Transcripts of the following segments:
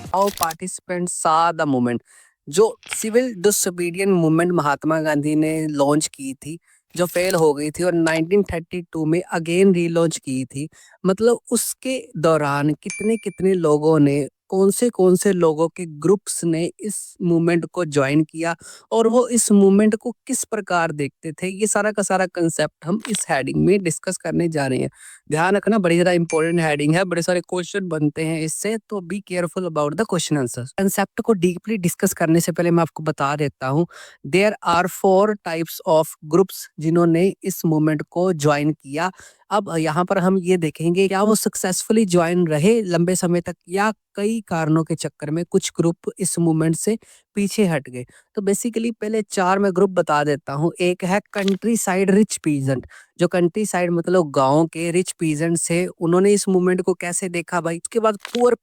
How participants saw the movement. जो civil disobedient movement Mahatma Gandhi ने launch की थी, जो फेल हो गई थी और 1932 में अगेन रीलॉन्च की थी। मतलब उसके दौरान कितने कितने लोगों ने, कौन से लोगों के ग्रुप्स ने इस मूवमेंट को ज्वाइन किया और वो इस मूवमेंट को किस प्रकार देखते थे, ये सारा का सारा कंसेप्ट हम इस हेडिंग में डिस्कस करने जा रहे हैं। ध्यान रखना, बड़ी ज़्यादा इंपॉर्टेंट हेडिंग है, बड़े सारे क्वेश्चन बनते हैं इससे, तो be careful about the question answer. Concept को डीपली डिस्कस करने से पहले मैं आपको बता देता हूँ, there are 4 types of groups जिन्होंने इस मूवमेंट को ज्वाइन किया। अब यहाँ पर हम ये देखेंगे क्या वो सक्सेसफुली ज्वाइन रहे लंबे समय तक, या कई कारणों के चक्कर में कुछ ग्रुप इस मूवमेंट से पीछे हट गए। तो बेसिकली पहले 4 मैं ग्रुप बता देता हूँ। एक है कंट्री साइड रिच पीजेंट। जो कंट्री साइड मतलब गाँव के रिच पीजेंट्स थे, उन्होंने इस मूवमेंट को कैसे देखा भाई। उसके बाद पुअर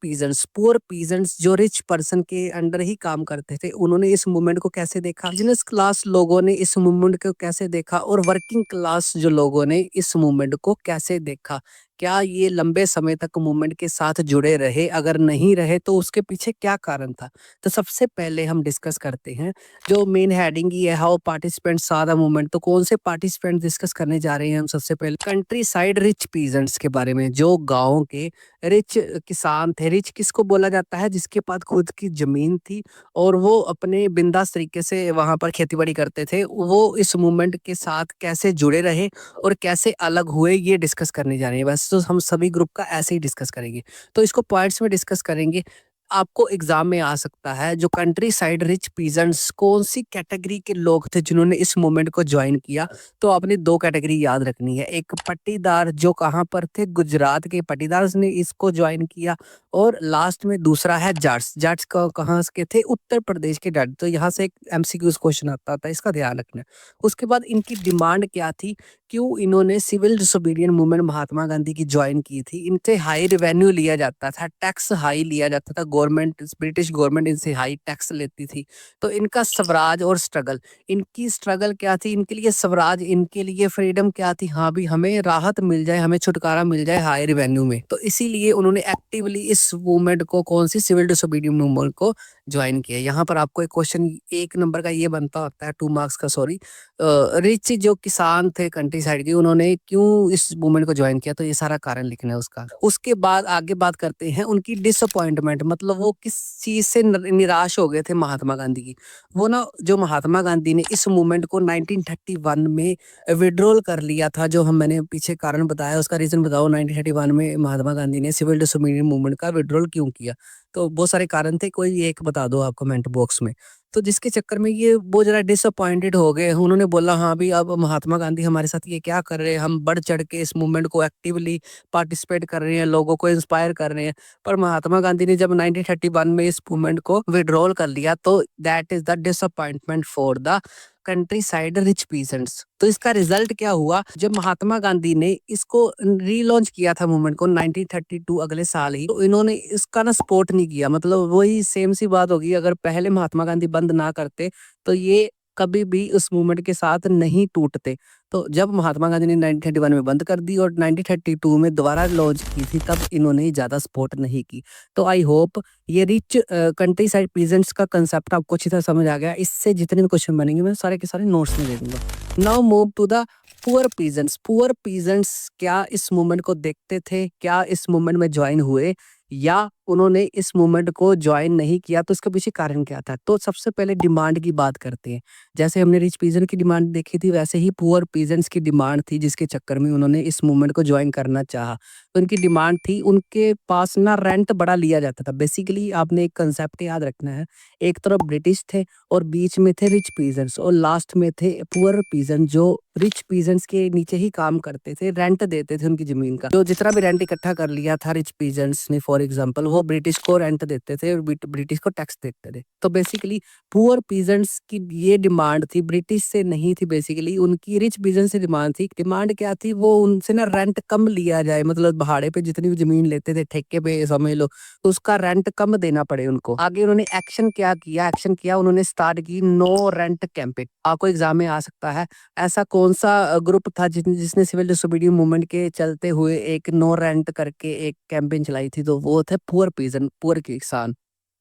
पीजेंट्स जो रिच पर्सन के अंडर ही काम करते थे, उन्होंने इस मूवमेंट को कैसे देखा। बिजनेस क्लास लोगों ने इस मूवमेंट को कैसे देखा और वर्किंग क्लास जो लोगों ने इस मूवमेंट को कैसे देखा। क्या ये लंबे समय तक मूवमेंट के साथ जुड़े रहे, अगर नहीं रहे तो उसके पीछे क्या कारण था। तो सबसे पहले हम डिस्कस करते हैं, जो मेन हेडिंग ही है how participants saw the movement. तो कौन से पार्टिसिपेंट डिस्कस करने जा रहे हैं हम। सबसे पहले कंट्री साइड रिच पीजेंट्स के बारे में, जो गाँव के रिच किसान थे। रिच किसको बोला जाता है, जिसके पास खुद की जमीन थी और वो अपने बिंदास तरीके से वहां पर खेती बाड़ी करते थे। वो इस मूवमेंट के साथ कैसे जुड़े रहे और कैसे अलग हुए, ये डिस्कस करने जा रहे हैं। बस तो हम सभी ग्रुप का ऐसे ही डिस्कस करेंगे, तो इसको पॉइंट्स में डिस्कस करेंगे। आपको एग्जाम में आ सकता है, जो कंट्री साइड रिच पीजेंट्स कौन सी कैटेगरी के लोग थे जिन्होंने इस मूवमेंट को ज्वाइन किया। तो आपने 2 कैटेगरी याद रखनी है। एक पट्टीदार, जो कहाँ पर थे, गुजरात के पट्टीदार ने इसको ज्वाइन किया। और लास्ट में दूसरा है जाट्स। जाट्स कहाँ के थे, उत्तर प्रदेश के जाट। तो यहाँ से एक एमसीक्यूज क्वेश्चन आता था, इसका ध्यान रखना। उसके बाद इनकी डिमांड क्या थी, क्यों इन्होंने civil disobedient movement Mahatma Gandhi की ज्वाइन की थी। इनसे हाई रेवेन्यू लिया जाता था, टैक्स हाई लिया जाता था, गवर्नमेंट ब्रिटिश गवर्नमेंट इनसे हाई टैक्स लेती थी। तो इनका स्वराज और स्ट्रगल, इनकी स्ट्रगल क्या थी, इनके लिए स्वराज, इनके लिए फ्रीडम क्या थी। हाँ भी हमें राहत मिल जाए, हमें छुटकारा मिल जाए हाई रेवेन्यू में। तो इसीलिए उन्होंने एक्टिवली इस मूवमेंट को, कौन सी, सिविल डिसोबीडियंट मूवमेंट को ज्वाइन किया। यहाँ पर आपको एक क्वेश्चन 1 नंबर का ये बनता होता है, 2 मार्क्स का, सॉरी। रिच जो किसान थे कंट्री साइड के, उन्होंने क्यों इस मूवमेंट को ज्वाइन किया, तो ये सारा कारण लिखना है उसका। उसके बाद आगे बात करते हैं उनकी डिसअपॉइंटमेंट, मतलब वो किस चीज से निराश हो गए थे महात्मा गांधी की। वो ना, जो महात्मा गांधी ने इस मूवमेंट को 1931 में विड्रॉल कर लिया था, जो हम मैंने पीछे कारण बताया, उसका रीजन बताओ। 1931 में महात्मा गांधी ने सिविल डिसोबीडियंट मूवमेंट का विड्रॉल क्यों किया। तो बहुत सारे कारण थे, कोई एक बता दो आप कमेंट बॉक्स में। तो जिसके चक्कर में ये बहुत ज़्यादा डिसअपॉइंटेड हो गए। उन्होंने बोला हाँ भी, अब महात्मा गांधी हमारे साथ ये क्या कर रहे हैं, हम बढ़ चढ़ के इस मूवमेंट को एक्टिवली पार्टिसिपेट कर रहे हैं, लोगों को इंस्पायर कर रहे हैं। पर महात्मा गांधी ने जब 1931 में इस मूवमेंट को विड्रॉल कर लिया, तो that is the disappointment for the country side rich peasants. तो इसका रिजल्ट क्या हुआ, जब महात्मा गांधी ने इसको रीलॉन्च किया था मूवमेंट को 1932 अगले साल ही, तो इन्होंने इसका ना सपोर्ट नहीं किया। मतलब वही सेम सी बात होगी, अगर पहले महात्मा गांधी बंद ना करते तो ये कभी भी उस मूवमेंट के साथ नहीं टूटते। तो जब महात्मा गांधी ने 1931 में बंद कर दी और 1932 में दोबारा लॉन्च की थी, तब इन्होंने ज्यादा सपोर्ट नहीं की। तो आई होप ये रिच कंट्री साइड पीजेंट्स का कंसेप्ट आपको अच्छी तरह समझ आ गया। इससे जितने भी क्वेश्चन बनेंगे मैं सारे के सारे नोट्स में दे दूंगा। Now move to the poor peasants. Poor peasants क्या इस मूवमेंट को देखते थे, क्या इस मूवमेंट में ज्वाइन हुए, या उन्होंने इस मूवमेंट को ज्वाइन नहीं किया, तो इसके पीछे कारण क्या था। तो सबसे पहले डिमांड की बात करते हैं। जैसे हमने रिच पीजेंट की डिमांड देखी थी, वैसे ही पुअर पीजेंट्स की डिमांड थी, जिसके चक्कर में उन्होंने इस मूवमेंट को ज्वाइन करना चाहा। तो उनकी डिमांड थी, उनके पास ना रेंट बड़ा लिया जाता था। बेसिकली आपने एक कंसेप्ट याद रखना है, एक तरफ ब्रिटिश थे और बीच में थे रिच पीजेंट्स और लास्ट में थे पुअर पीजेंट, जो रिच पीजेंट्स के नीचे ही काम करते थे, रेंट देते थे उनकी जमीन का। जो जितना भी रेंट इकट्ठा कर लिया था रिच पीजेंट्स ने, फॉर एग्जांपल, वो ब्रिटिश को रेंट देते थे और ब्रिटिश को टैक्स देते थे। तो बेसिकली पुअर पीजेंट्स की ये डिमांड थी, ब्रिटिश से नहीं थी। बेसिकली उनकी रिच पीजेंट्स से डिमांड थी। डिमांड क्या थी, वो उनसे ना रेंट कम लिया जाए, मतलब भाड़े पे जितनी भी जमीन लेते थे, ठेके पे समझ लो, तो उसका रेंट कम देना पड़े उनको। आगे उन्होंने एक्शन क्या किया, एक्शन किया उन्होंने, स्टार्ट की नो रेंट कैंपेन। आपको एग्जाम में आ सकता है, ऐसा कौन सा ग्रुप था जिसने सिविल डिसोबीडियंट मूवमेंट के चलते हुए एक नो रेंट करके एक कैंपेन चलाई थी। तो वो थे पुअर पीजन, पुअर किसान।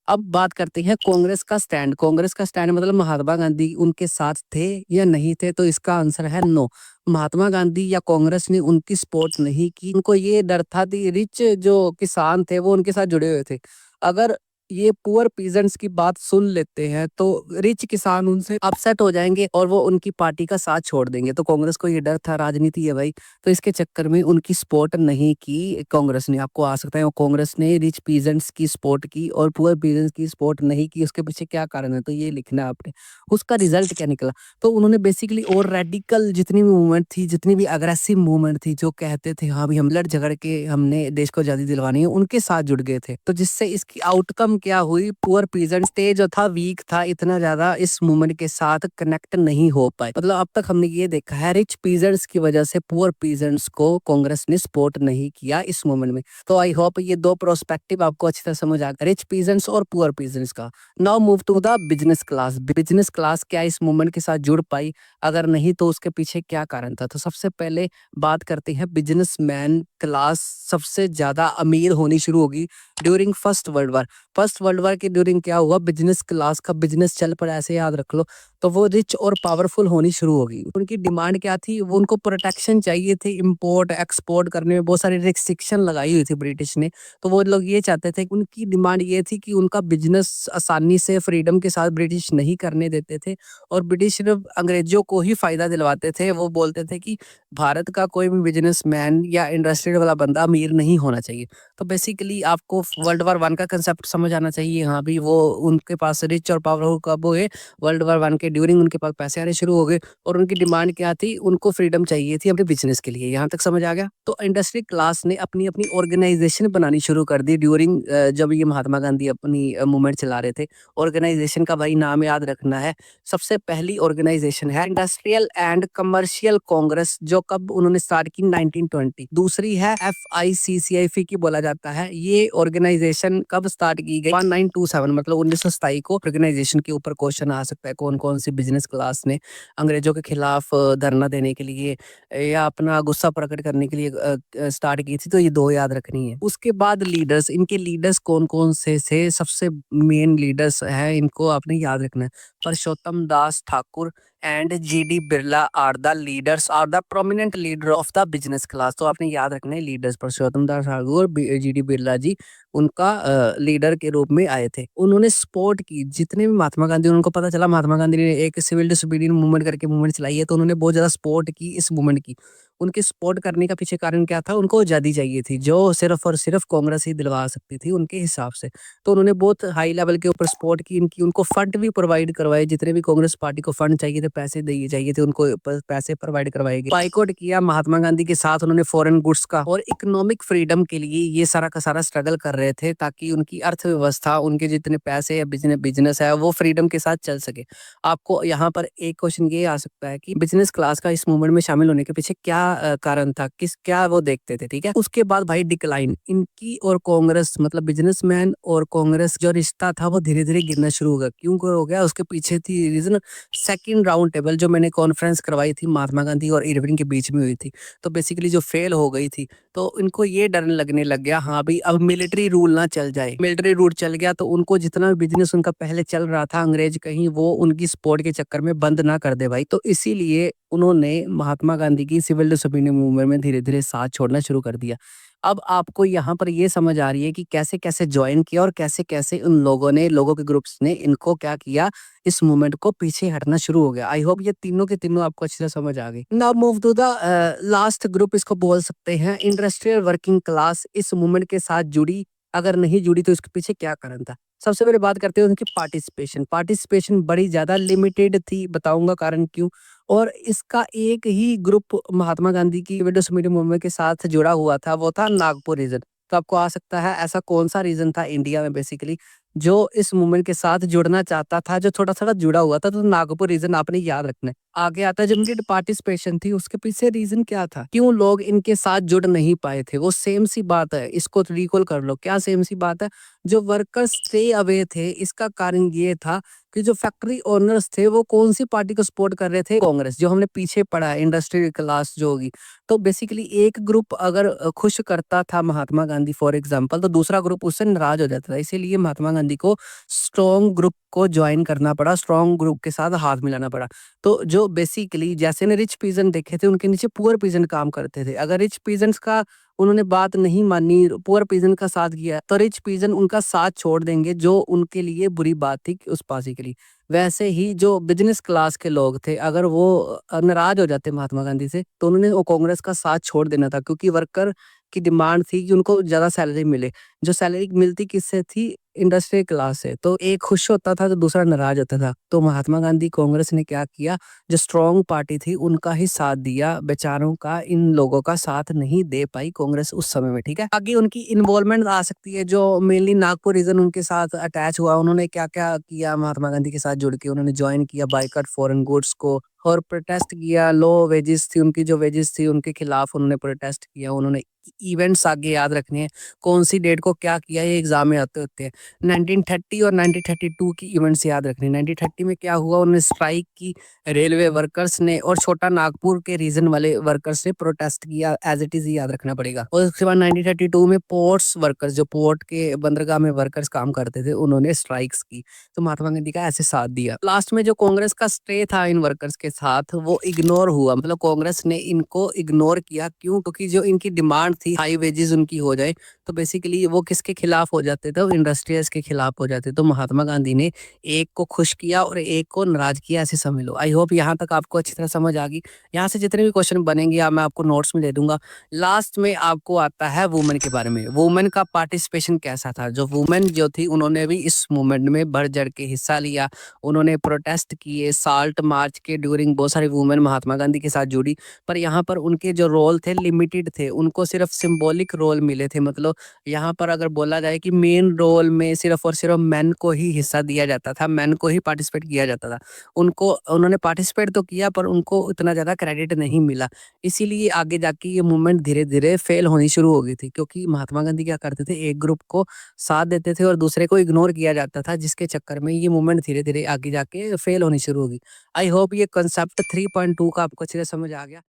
अब बात करते हैं कांग्रेस का स्टैंड। कांग्रेस का स्टैंड मतलब महात्मा गांधी उनके साथ थे या नहीं थे, तो इसका आंसर है नो। महात्मा गांधी या कांग्रेस ने उनकी सपोर्ट नहीं की। उनको ये डर था कि रिच जो किसान थे वो उनके साथ जुड़े हुए थे। अगर ये पुअर पीजेंट्स की बात सुन लेते हैं तो रिच किसान उनसे अपसेट हो जाएंगे और वो उनकी पार्टी का साथ छोड़ देंगे। तो कांग्रेस को ये डर था, राजनीति है भाई, तो इसके चक्कर में उनकी सपोर्ट नहीं की कांग्रेस ने। आपको आ सकता है कांग्रेस ने रिच पीजेंट्स की सपोर्ट की और पुअर पीजेंट्स की सपोर्ट नहीं की, उसके पीछे क्या कारण है, तो ये लिखना है आपने। उसका रिजल्ट क्या निकला, तो उन्होंने बेसिकली और रेडिकल जितनी भी मूवमेंट थी, जितनी भी अग्रेसिव मूवमेंट थी, जो कहते थे हाँ भी हम लड़ झगड़ के हमने देश को आजादी दिलवानी है, उनके साथ जुड़ गए थे। तो जिससे इसकी आउटकम क्या हुई, पुअर पीजेंट्स थे जो था वीक था, इतना ज्यादा इस मूवमेंट के साथ कनेक्ट नहीं हो पाए। मतलब अब तक हमने ये देखा है रिच पीजेंट्स की वजह से पुअर पीजेंट्स को कांग्रेस ने सपोर्ट नहीं किया इस मूवमेंट में। तो आई होप ये दो प्रोस्पेक्टिव आपको अच्छी तरह समझ आ गया, रिच पीजेंट्स और पुअर पीजेंट्स का। Now move to the business class. Business class क्या इस मूवमेंट के साथ जुड़ पाई, अगर नहीं तो उसके पीछे क्या कारण था। तो सबसे पहले बात करते हैं बिजनेसमैन क्लास सबसे ज्यादा अमीर होनी शुरू होगी during first world war. First world war के ड्यूरिंग क्या हुआ, बिजनेस क्लास का बिजनेस चल पड़ा, ऐसे याद रख लो। तो वो रिच और पावरफुल होनी शुरू होगी। उनकी डिमांड क्या थी, वो उनको प्रोटेक्शन चाहिए थे, इंपोर्ट एक्सपोर्ट करने में बहुत सारी रिस्ट्रिक्शन लगाई हुई थी ब्रिटिश ने। तो वो लोग ये चाहते थे, उनकी डिमांड ये थी कि उनका बिजनेस आसानी से फ्रीडम के साथ ब्रिटिश नहीं करने देते थे और ब्रिटिश सिर्फ अंग्रेजों को ही फायदा दिलवाते थे। वो बोलते थे कि भारत का कोई भी बिजनेसमैन या इंडस्ट्री वाला बंदा अमीर नहीं होना चाहिए। तो बेसिकली आपको वर्ल्ड वॉर वन का कंसेप्ट समझ आना चाहिए। हाँ भी वो उनके पास रिच और पावरफुल कब हुए, वर्ल्ड वॉर वन के ड्यूरिंग उनके पास पैसे आने शुरू हो गए और उनकी डिमांड क्या थी, उनको फ्रीडम चाहिए थी अपने बिजनेस के लिए। यहाँ तक समझ आ गया। तो इंडस्ट्री क्लास ने अपनी अपनी ऑर्गेनाइजेशन बनानी शुरू कर दी ड्यूरिंग जब ये महात्मा गांधी अपनी मूवमेंट चला रहे थे। ऑर्गेनाइजेशन का भाई नाम याद रखना है। सबसे पहली ऑर्गेनाइजेशन है इंडस्ट्रियल एंड कमर्शियल कांग्रेस, जो कब उन्होंने स्टार्ट की 1920। दूसरी है FICCI की बोला जाता है। ये ऑर्गेनाइजेशन कब स्टार्ट की गई, 1927 मतलब 1927 को। ऑर्गेनाइजेशन के ऊपर क्वेश्चन आ सकता है कौन कौन सी बिजनेस क्लास ने अंग्रेजों के खिलाफ धरना देने के लिए या अपना गुस्सा प्रकट करने के लिए स्टार्ट की थी। तो ये दो याद रखनी है। उसके बाद लीडर्स, इनके लीडर्स कौन कौन से थे, सबसे मेन लीडर्स है, इनको आपने याद रखना है। Purshottam Das Thakur and GD Birla are the leaders, are the prominent leader of the business class. तो आपने याद रखना है लीडर्स, परसोत्तम दास ठाकुर, GD बिरला जी उनका लीडर के रूप में आए थे। उन्होंने सपोर्ट की जितने भी महात्मा गांधी, उनको पता चला महात्मा गांधी ने एक सिविल डिसोबीडियंट मूवमेंट करके मूवमेंट चलाई है, तो उन्होंने बहुत ज्यादा सपोर्ट की इस मूवमेंट की। उनके सपोर्ट करने का पीछे कारण क्या था, उनको आजादी चाहिए थी जो सिर्फ और सिर्फ कांग्रेस ही दिलवा सकती थी उनके हिसाब से। तो उन्होंने बहुत हाई लेवल के ऊपर सपोर्ट की इनकी। उनको फंड भी प्रोवाइड करवाए, जितने भी कांग्रेस पार्टी को फंड चाहिए थे, पैसे दिए चाहिए थे, उनको पैसे प्रोवाइड करवाए गए। बाइकआउट किया महात्मा गांधी के साथ उन्होंने फॉरेन गुड्स का, और इकोनॉमिक फ्रीडम के लिए ये सारा का सारा स्ट्रगल कर रहे थे ताकि उनकी अर्थव्यवस्था, उनके जितने पैसे या बिजनेस है वो फ्रीडम के साथ चल सके। आपको यहाँ पर एक क्वेश्चन ये आ सकता है कि बिजनेस क्लास का इस मूवमेंट में शामिल होने के पीछे क्या कारण था, किस क्या वो देखते थे, ठीक है। उसके बाद भाई डिक्लाइन, इनकी और कांग्रेस मतलब बिजनेसमैन और कांग्रेस जो रिश्ता था वो धीरे धीरे गिरना शुरू हो गया। क्यों हो गया, उसके पीछे थी रीजन, सेकंड राउंड टेबल जो मैंने कॉन्फ्रेंस करवाई थी महात्मा गांधी और इरविन के बीच में हुई थी, तो बेसिकली जो फेल हो गई थी। तो इनको ये डर लगने लग गया, हाँ भाई अब मिलिट्री रूल ना चल जाए। मिलिट्री रूल चल गया तो उनको जितना भी बिजनेस उनका पहले चल रहा था अंग्रेज कहीं वो उनकी सपोर्ट के चक्कर में बंद ना कर दे भाई। तो इसीलिए उन्होंने महात्मा गांधी की सिविल डिसोबीडियंट मूवमेंट में धीरे धीरे साथ छोड़ना शुरू कर दिया। अब आपको यहाँ पर ये समझ आ रही है कि कैसे कैसे ज्वाइन किया और कैसे कैसे उन लोगों ने, लोगों के ग्रुप्स ने इनको क्या किया, इस मूवमेंट को पीछे हटना शुरू हो गया। आई होप ये तीनों के तीनों आपको अच्छी तरह समझ आ गई। Now move to the last group, इसको बोल सकते हैं इंडस्ट्रियल वर्किंग क्लास। इस मूवमेंट के साथ जुड़ी, अगर नहीं जुड़ी तो इसके पीछे क्या कारण था। सबसे पहले बात करते हैं उनकी पार्टिसिपेशन। पार्टिसिपेशन बड़ी ज्यादा लिमिटेड थी, बताऊंगा कारण क्यों। और इसका एक ही ग्रुप महात्मा गांधी की विडोस मीडियम मूवमेंट के साथ जुड़ा हुआ था, वो था नागपुर रीजन। तो आपको आ सकता है ऐसा कौन सा रीजन था इंडिया में बेसिकली जो इस मूवमेंट के साथ जुड़ना चाहता था, जो थोड़ा थोड़ा जुड़ा हुआ था। तो नागपुर रीजन आपने याद रखना है। आगे आता है, जब इनकी पार्टिसिपेशन थी उसके पीछे रीजन क्या था, क्यों लोग इनके साथ जुड़ नहीं पाए थे। वो सेम सी बात है, इसको रिकॉल कर लो। क्या सेम सी बात है, जो वर्कर्स स्टे अवे थे, इसका कारण ये था कि जो फैक्ट्री ओनर्स थे वो कौन सी पार्टी को सपोर्ट कर रहे थे, कांग्रेस। जो हमने पीछे पढ़ा है इंडस्ट्रियल क्लास जो होगी। तो बेसिकली एक ग्रुप अगर खुश करता था महात्मा गांधी फॉर एग्जांपल, तो दूसरा ग्रुप उससे नाराज हो जाता था। इसीलिए महात्मा गांधी गांधी को स्ट्रॉन्ग ग्रुप को ज्वाइन करना पड़ा, स्ट्रॉन्ग ग्रुप के साथ हाथ मिलाना पड़ा। तो जो बेसिकली जैसे ने रिच पीजेंट देखे थे, उनके नीचे पुअर पीजेंट काम करते थे। अगर रिच पीजेंट्स का उन्होंने बात नहीं मानी, पुअर पीजेंट का साथ किया, तो रिच पीजेंट उनका साथ छोड़ देंगे, जो उनके लिए बुरी बात थी उस पार्टी के लिए। वैसे ही जो बिजनेस क्लास के लोग थे, अगर वो नाराज हो जाते महात्मा गांधी से, तो उन्होंने वो कांग्रेस का साथ छोड़ देना था, क्योंकि वर्कर की डिमांड थी कि उनको ज्यादा सैलरी मिले। जो सैलरी मिलती किससे थी? इंडस्ट्रियल क्लास से। तो एक खुश होता था तो दूसरा नाराज होता था। तो महात्मा गांधी कांग्रेस ने क्या किया, जो स्ट्रॉन्ग पार्टी थी उनका ही साथ दिया, बेचारों का, इन लोगों का साथ नहीं दे पाई कांग्रेस उस समय में। ठीक है, आगे उनकी इन्वॉल्वमेंट आ सकती है। जो मेनली नागपुर रीजन उनके साथ अटैच हुआ, उन्होंने क्या क्या किया महात्मा गांधी के साथ जुड़ के, उन्होंने ज्वाइन किया बाइकआउट फॉरेन गुड्स को और प्रोटेस्ट किया। लो वेजेस थी उनकी, जो वेजेस थी उनके खिलाफ उन्होंने प्रोटेस्ट किया। उन्होंने इवेंट्स आगे याद रखने हैं, कौन सी डेट को क्या किया, ये एग्जाम में आते होते हैं। 1930 और 1932 की इवेंट्स याद रखनी। 1930 में क्या हुआ, उन्होंने स्ट्राइक की रेलवे वर्कर्स ने, और छोटा नागपुर के रीजन वाले वर्कर्स ने प्रोटेस्ट किया, एज इट इज याद रखना पड़ेगा। और उसके बाद 1932 में पोर्ट्स वर्कर्स, जो पोर्ट के बंदरगाह में वर्कर्स काम करते थे, उन्होंने स्ट्राइक्स की। तो महात्मा गांधी का ऐसे साथ दिया। लास्ट में जो कांग्रेस का स्टे था इन वर्कर्स के साथ, वो इग्नोर हुआ। मतलब कांग्रेस ने इनको इग्नोर किया। क्यों? क्योंकि जो इनकी डिमांड थी हाई वेजेस उनकी हो जाए, तो बेसिकली वो किसके खिलाफ हो जाते थे? इंडस्ट्रियल्स के खिलाफ हो जाते। तो महात्मा गांधी ने एक को खुश किया और एक को नाराज किया, ऐसे समझ लो। आई होप यहाँ तक आपको अच्छी तरह समझ आ गई। यहाँ से जितने भी क्वेश्चन बनेंगे मैं आपको नोट्स में दे दूंगा। लास्ट में आपको आता है वुमेन के बारे में। वुमेन का पार्टिसिपेशन कैसा था? जो वुमेन जो थी, उन्होंने भी इस मूवमेंट में बढ़ चढ़ के हिस्सा लिया। उन्होंने प्रोटेस्ट किए, साल्ट मार्च के ड्यूरिंग बहुत सारी वुमेन महात्मा गांधी के साथ जुड़ी। पर यहाँ पर उनके जो रोल थे लिमिटेड थे, उनको सिर्फ सिंबॉलिक रोल मिले थे। मतलब यहाँ पर अगर बोला जाए कि मेन रोल में सिर्फ और सिर्फ मेन को ही हिस्सा दिया जाता था, मेन को ही पार्टिसिपेट किया जाता था। उनको, उन्होंने पार्टिसिपेट तो किया पर उनको उतना ज्यादा क्रेडिट नहीं मिला। इसीलिए आगे जाके ये मूवमेंट धीरे धीरे फेल होनी शुरू हो गई थी, क्योंकि महात्मा गांधी क्या करते थे, एक ग्रुप को साथ देते थे और दूसरे को इग्नोर किया जाता था, जिसके चक्कर में ये मूवमेंट धीरे धीरे आगे जाके फेल होनी शुरू होगी। आई होप ये कंसेप्ट 3.2 का आपको अच्छे से समझ आ गया।